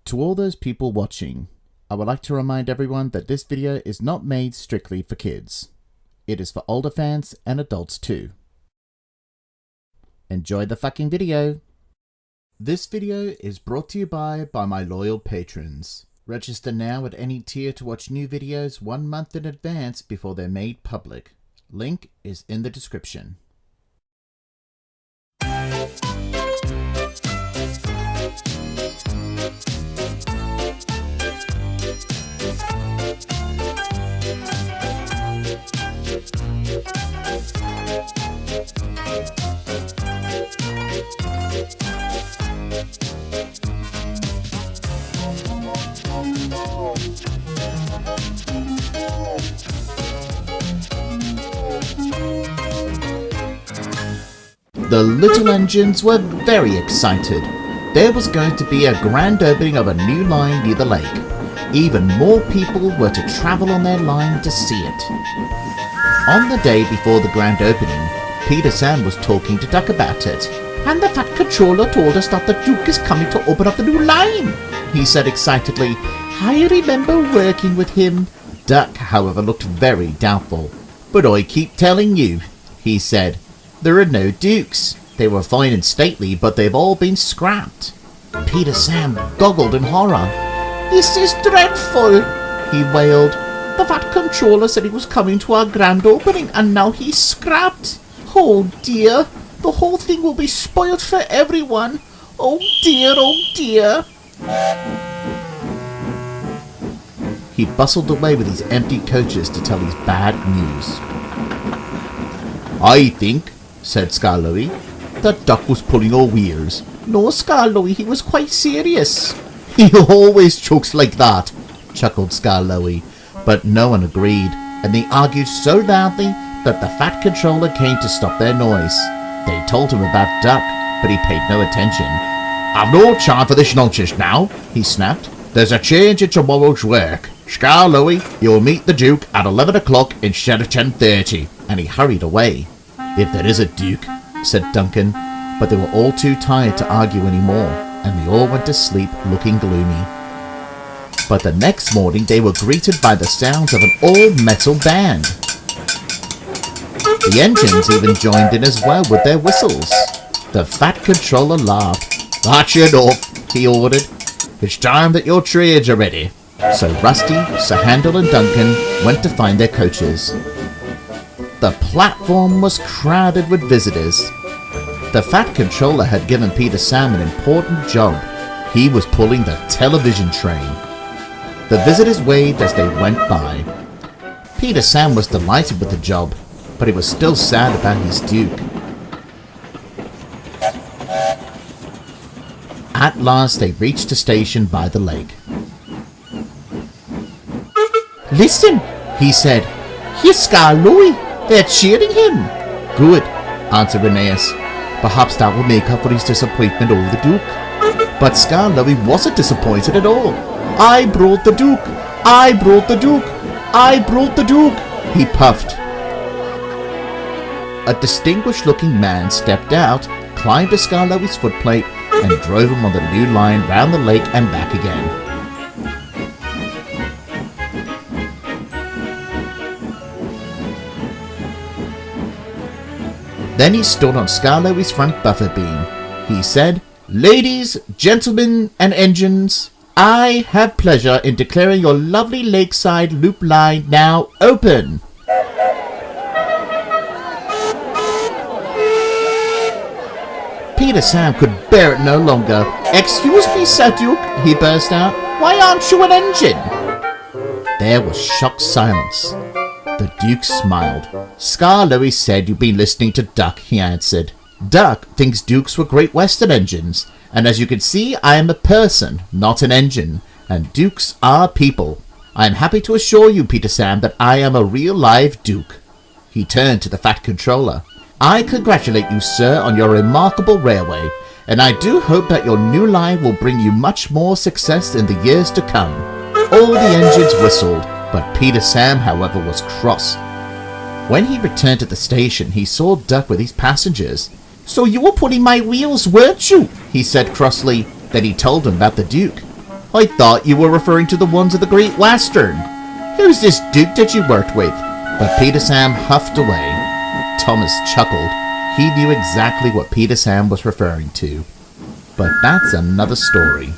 To all those people watching, I would like to remind everyone that this video is not made strictly for kids. It is for older fans and adults too. Enjoy the fucking video! This video is brought to you by my loyal patrons. Register now at any tier to watch new videos 1 month in advance before they're made public. Link is in the description. The little engines were very excited. There was going to be a grand opening of a new line near the lake. Even more people were to travel on their line to see it. On the day before the grand opening, Peter Sam was talking to Duck about it. "And the fat controller told us that the Duke is coming to open up the new line," he said excitedly. "I remember working with him." Duck, however, looked very doubtful. "But I keep telling you," he said. "There are no Dukes. They were fine and stately, but they've all been scrapped." Peter Sam goggled in horror. "This is dreadful," he wailed. "The fat controller said he was coming to our grand opening, and now he's scrapped. Oh dear, the whole thing will be spoiled for everyone. Oh dear, oh dear." He bustled away with his empty coaches to tell his bad news. "I think," said Scarlowy, "that Duck was pulling our wheels." "No, Scarlowy, he was quite serious." "He always chokes like that," chuckled Scarlowy, but no one agreed, and they argued so loudly that the fat controller came to stop their noise. They told him about Duck, but he paid no attention. "I've no time for this nonsense now," he snapped. "There's a change in tomorrow's work. Scarlowy, you'll meet the Duke at 11 o'clock instead of 10:30, and he hurried away. "If there is a Duke," said Duncan, but they were all too tired to argue anymore, and they all went to sleep looking gloomy. But the next morning they were greeted by the sounds of an all-metal band. The engines even joined in as well with their whistles. The fat controller laughed. "That's enough," he ordered. "It's time that your trains are ready." So Rusty, Sir Handel and Duncan went to find their coaches. The platform was crowded with visitors. The fat controller had given Peter Sam an important job. He was pulling the television train. The visitors waved as they went by. Peter Sam was delighted with the job, but he was still sad about his Duke. At last they reached a station by the lake. "Listen," he said. "Here's Scarlowy. They're cheering him." "Good," answered Rheneas. "Perhaps that will make up for his disappointment over the Duke." But Scarlowy wasn't disappointed at all. "I brought the Duke! I brought the Duke! I brought the Duke!" he puffed. A distinguished-looking man stepped out, climbed to Scarlowy's footplate, and drove him on the new line round the lake and back again. Then he stood on Scarlowy's front buffer beam. He said, "Ladies, gentlemen, and engines, I have pleasure in declaring your lovely lakeside loop line now open." Peter Sam could bear it no longer. "Excuse me, Sir Duke," he burst out. "Why aren't you an engine?" There was shocked silence. The Duke smiled. "Scarlowy said you've been listening to Duck," he answered. "Duck thinks Dukes were Great Western engines, and as you can see, I am a person, not an engine, and Dukes are people. I am happy to assure you, Peter Sam, that I am a real live Duke." He turned to the fat controller. "I congratulate you, sir, on your remarkable railway, and I do hope that your new line will bring you much more success in the years to come." All the engines whistled, but Peter Sam, however, was cross. When he returned to the station, he saw Duck with his passengers. "So you were pulling my wheels, weren't you?" he said crossly. Then he told him about the Duke. I thought you were referring to the ones of the Great Western. Who's this Duke that you worked with? But Peter Sam huffed away. Thomas chuckled. He knew exactly what Peter Sam was referring to. But that's another story.